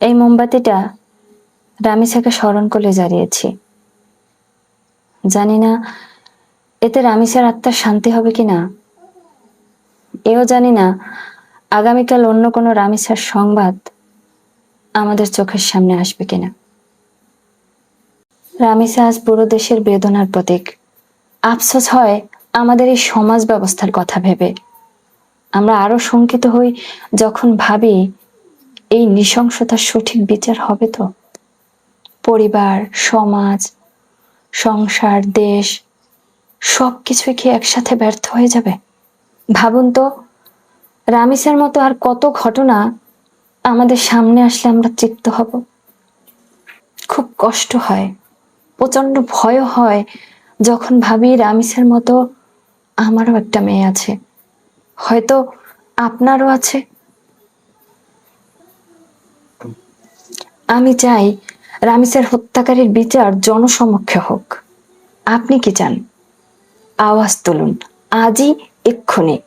এই মোমবাতিটা রামিসাকে স্মরণ করে জ্বালিয়েছি। জানি না এতে রামিসার আত্মার শান্তি হবে কিনা, এও জানি না আগামীকাল অন্য কোনো রামিসার সংবাদ আমাদের চোখের সামনে আসবে কিনা। রামিসা আজ পুরো দেশের বেদনার প্রতীক। আফসোস হয় আমাদের এই সমাজ ব্যবস্থার কথা ভেবে। আমরা আরো শঙ্কিত হই যখন ভাবি এই নৃশংসতার সঠিক বিচার হবে তো। পরিবার, সমাজ, সংসার, দেশ সবকিছুই কি একসাথে ব্যর্থ হয়ে যাবে? ভাবুন তো, রামিসার মতো আর কত ঘটনা আমাদের সামনে আসলে আমরা তৃপ্ত হব। খুব কষ্ট হয়, প্রচন্ড ভয় হয় যখন ভাবি রামিসার মতো আমারও একটা মেয়ে আছে, হয়তো আপনারও আছে। আমি চাই রামিসার হত্যাকারীর বিচার জনসমক্ষে হোক। আপনি কি চান? আওয়াজ তুলুন আজই, এক্ষুনি।